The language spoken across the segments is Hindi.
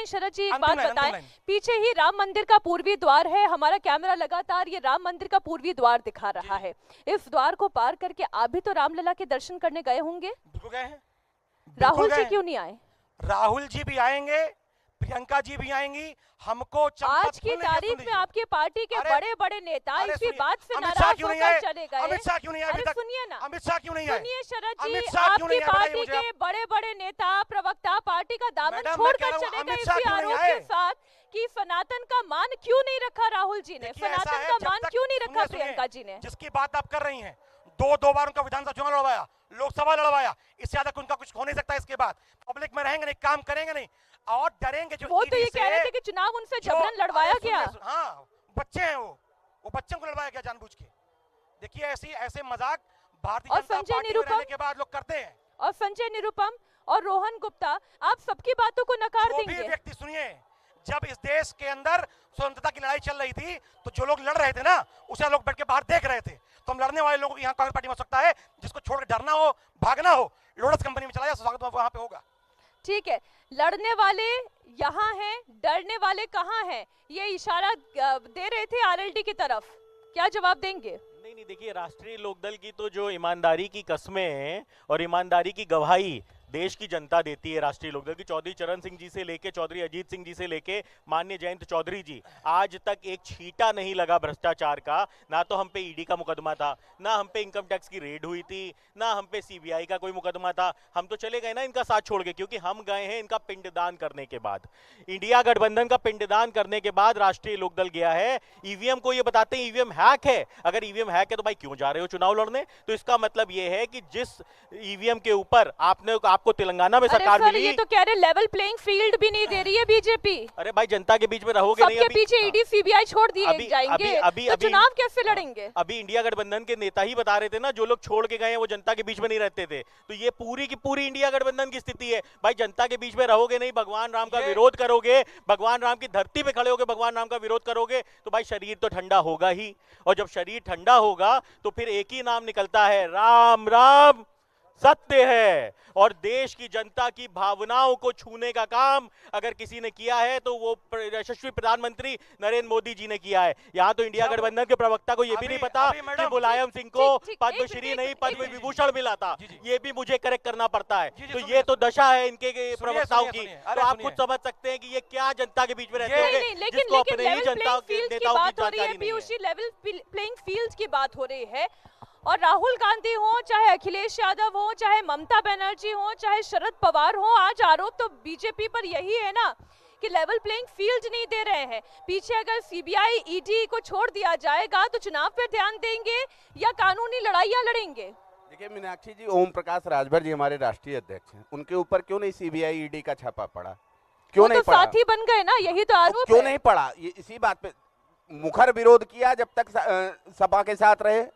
शरद जी, एक बात बताएं, पीछे ही राम मंदिर का पूर्वी द्वार है, हमारा कैमरा लगातार ये राम मंदिर का पूर्वी द्वार दिखा रहा है। इस द्वार को पार करके आप भी तो रामलला के दर्शन करने गए होंगे? बिल्कुल गए हैं। राहुल जी क्यों नहीं आए? राहुल जी भी आएंगे, प्रियंका जी भी आएंगी। हमको आज की तारीख में आपकी पार्टी के बड़े बड़े नेता इसी बात से नाराज होकर चले गए। अमित शाह क्यों नहीं आए? अरे सुनिए ना, अमित शाह क्यों नहीं आए? सुनिए शरद जी, आपकी पार्टी के बड़े बड़े नेता प्रवक्ता पार्टी का दामन छोड़कर चले गए इसी आरोप के साथ कि सनातन का मान क्यों नहीं रखा राहुल जी ने, सनातन का मान क्यों नहीं रखा प्रियंका जी ने? जिसकी बात आप कर रही हैं, दो बार उनका विधानसभा चुनाव लड़वाया, लोकसभा लड़वाया, इससे ज्यादा उनका कुछ हो नहीं सकता। इसके बाद पब्लिक में रहेंगे नहीं, काम करेंगे नहीं और डरेंगे। जो वो तो ये कह रहे थे कि चुनाव उनसे जबरन लड़वाया गया। हाँ, बच्चे हैं वो बच्चों को लड़वाया गया जानबूझ के। देखिए ऐसे मजाक भारतीय जनता पार्टी में रहने के बाद लोग करते हैं। और संजय निरुपम और रोहन गुप्ता, आप सबकी बातों को नकार देंगे? जो भी व्यक्ति, सुनिए, जब इस देश के अंदर स्वतंत्रता की लड़ाई चल रही थी तो जो लोग लड़ रहे थे ना, उसे लोग बैठ के बाहर देख रहे थे। तो हम लड़ने वाले लोगों को यहाँ कांग्रेस पार्टी में हो सकता है, जिसको छोड़ के डरना हो, भागना हो, लोटस कंपनी में चला जाए, स्वागत वहां पे होगा। ठीक है, लड़ने वाले यहाँ हैं, डरने वाले कहाँ हैं? ये इशारा दे रहे थे आरएलडी की तरफ, क्या जवाब देंगे? नहीं, देखिए, राष्ट्रीय लोकदल की तो जो ईमानदारी की कस्में और ईमानदारी की गवाही देश की जनता देती है राष्ट्रीय लोकदल की, चौधरी चरण सिंह जी से लेके चौधरी अजीत सिंह जी से लेके माननीय जयंत चौधरी जी, आज तक एक छींटा नहीं लगा भ्रष्टाचार का। ना तो हम पे ईडी का मुकदमा था, ना हम पे इनकम टैक्स की रेड हुई थी, ना हम पे सीबीआई का कोई मुकदमा था। हम तो चले गए ना इनका साथ छोड़ के, क्योंकि हम गए हैं इनका पिंडदान करने के बाद। इंडिया गठबंधन का पिंडदान करने के बाद राष्ट्रीय लोकदल गया है। ईवीएम को ये बताते हैं ईवीएम हैक है। अगर ईवीएम हैक है तो भाई क्यों जा रहे हो चुनाव लड़ने? तो इसका मतलब ये है कि जिस ईवीएम के ऊपर आपको तेलंगाना में सरकार मिली, ये तो कह रहे लेवल प्लेइंग फील्ड भी नहीं दे रही है बीजेपी। अरे भाई, जनता के बीच में रहोगे नहीं, सबके पीछे ईडी सीबीआई छोड़ दिए जाएंगे, तो चुनाव कैसे लड़ेंगे? अभी इंडिया गठबंधन के नेता ही बता रहे थे ना, जो लोग छोड़ के गए हैं वो जनता के बीच में नहीं रहते थे। तो ये पूरी की पूरी इंडिया गठबंधन की स्थिति है। भाई, जनता के बीच में रहोगे नहीं, भगवान राम का विरोध करोगे, भगवान राम की धरती पे खड़े होकर भगवान राम का विरोध करोगे, तो भाई शरीर तो ठंडा होगा ही। और जब शरीर ठंडा होगा तो फिर एक ही नाम निकलता है, राम राम सत्य है। और देश की जनता की भावनाओं को छूने का काम अगर किसी ने किया है तो वो यशस्वी प्रधानमंत्री नरेंद्र मोदी जी ने किया है। यहाँ तो इंडिया गठबंधन के प्रवक्ता को ये भी नहीं पता कि मुलायम सिंह को पद्मश्री नहीं पद्म विभूषण मिला था। ये भी मुझे करेक्ट करना पड़ता है। तो ये तो दशा है इनके प्रवक्ताओं की। तो आप खुद समझ सकते हैं कि ये क्या जनता के बीच में रहते होंगे, जिसको अपने ही जनता के नेताओं की जानकारी नहीं है। लेवल प्लेइंग फील्ड की बात हो रही है। और राहुल गांधी हो, चाहे अखिलेश यादव हो, चाहे ममता बनर्जी हो, चाहे शरद पवार हो, आज आरोप तो बीजेपी पर यही है ना कि लेवल प्लेइंग फील्ड नहीं दे रहे हैं। पीछे अगर सीबीआई ईडी को छोड़ दिया जाएगा तो चुनाव पर ध्यान देंगे या कानूनी लड़ाइयां लड़ेंगे? देखिए मीनाक्षी जी, ओम प्रकाश राजभर जी हमारे राष्ट्रीय अध्यक्ष हैं, उनके ऊपर क्यों नहीं सीबीआई ईडी का छापा पड़ा? क्यों नहीं पड़ा? साथी बन गए ना, यही तो आरोप क्यों नहीं पड़ा? ये इसी बात पे मुखर विरोध किया जब तक सपा के साथ रहे,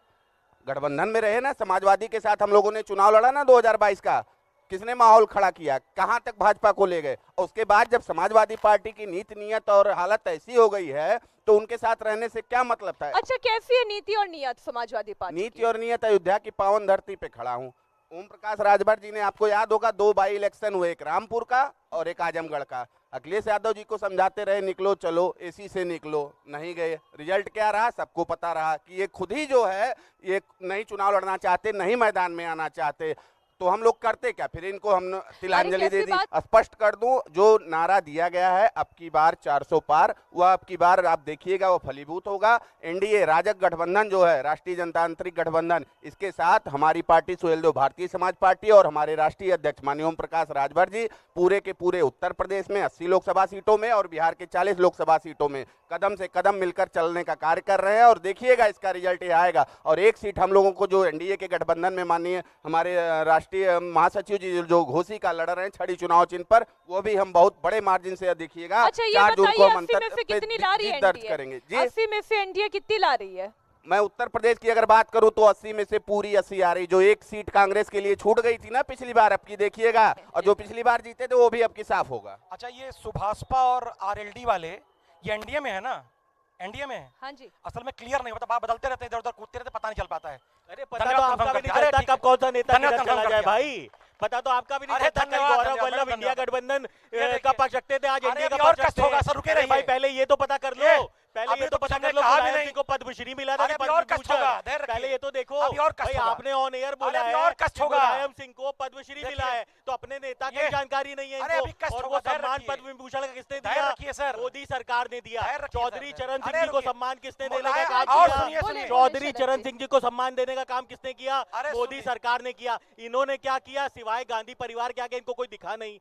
गठबंधन में रहे ना, समाजवादी के साथ हम लोगों ने चुनाव लड़ा ना 2022 का। किसने माहौल खड़ा किया? कहां तक भाजपा को ले गए? और उसके बाद जब समाजवादी पार्टी की नीति नियत और हालत ऐसी हो गई है तो उनके साथ रहने से क्या मतलब था? अच्छा, कैसी है नीति और नियत समाजवादी पार्टी? नीति और नियत, अयोध्या की पावन धरती पे खड़ा हूँ। ओम प्रकाश राजभर जी ने, आपको याद होगा, 2 बाई इलेक्शन हुए, एक रामपुर का और एक आजमगढ़ का। अखिलेश यादव जी को समझाते रहे निकलो चलो, एसी से निकलो, नहीं गए। रिजल्ट क्या रहा? सबको पता रहा कि ये खुद ही जो है ये नहीं चुनाव लड़ना चाहते, नहीं मैदान में आना चाहते। तो हम लोग करते क्या फिर? इनको हम तिलांजलि दे दी। स्पष्ट कर दूं, जो नारा दिया गया है अब की बार 400 पार, वह अब की बार आप देखिएगा वो फलीभूत होगा। एनडीए राजग गठबंधन जो है, राष्ट्रीय जनतांत्रिक गठबंधन, इसके साथ हमारी पार्टी सुहेलदेव भारतीय समाज पार्टी और हमारे राष्ट्रीय अध्यक्ष माननीय ओम प्रकाश राजभर जी पूरे के पूरे उत्तर प्रदेश में 80 लोकसभा सीटों में और बिहार के 40 लोकसभा सीटों में कदम से कदम मिलकर चलने का कार्य कर रहे हैं। और देखिएगा इसका रिजल्ट ये आएगा। और एक सीट हम लोगों को जो एनडीए के गठबंधन में माननीय हमारे राष्ट्रीय महासचिव जी जो घोसी का लड़ रहे हैं छड़ी चुनाव चिन्ह पर, वो भी हम बहुत बड़े मार्जिन से देखिएगा। अच्छा, 4 जून को हम अंतर दर्ज करेंगे। जी, 80 में से एनडीए कितनी ला रही है? मैं उत्तर प्रदेश की अगर बात करूं तो 80 में से पूरी 80 आ रही। जो एक सीट कांग्रेस के लिए छूट गई थी ना पिछली बार, अब की देखिएगा। और जो पिछली बार जीते थे वो भी अब की साफ होगा। अच्छा, ये सुभाषपा और आरएलडी वाले ये एनडीए में है ना? एनडीए में है। हाँ जी। असल में क्लियर नहीं होता, बात बदलते रहते हैं, इधर उधर कूदते रहते, पता नहीं चल पाता है। अरे पता तो आपका भी नहीं चलता कब कौन सा नेता किधर चला जाए भाई। पता तो आपका भी नहीं अरे चलता। कल धन्यवाद, गौरव धन्यवाद, वल्लभ धन्यवाद। इंडिया गठबंधन ये देखिए। का पक्ष रखते थे, आज अरे इंडिया अभी का और पक्ष कष्ट रखते होगा हैं। सर, रुके अरे भाई रहिए। पहले ये तो पता कर ये, लो, पहले अभी ये तो तो पता तुमने कर लो कहा भी मुलायम नहीं। सिंह को पद्मश्री मिला था अरे कि अभी और पद्म कष्ट होगा, भूषण। धैर्य रखिए। पहले ये तो देखो अभी और कष्ट भाई, होगा। आपने ऑन एयर बोला अभी है और कष्ट कि होगा। मुलायम सिंह को पद्मश्री देखिए। मिला है, तो अपने नेता की ये, जानकारी नहीं है अरे इनको। अभी कष्ट और होगा, वो धैर्य सम्मान रखिए। पद्म विभूषण का किसने धैर्य दिया? रखिए सर। मोदी सरकार ने दिया। धैर्य रखिए चौधरी सर। चरण सिंह अरे जी को रुकिए। सम्मान किसने देने का मुलायम- काम और किया? सुनिए, सुनिए। चौधरी शरद चरण जी। सिंह जी को सम्मान देने का काम किसने किया? अरे मोदी सुनिए। सरकार ने किया। इन्होंने क्या किया? सिवाय गांधी परिवार के आगे इनको कोई दिखा नहीं।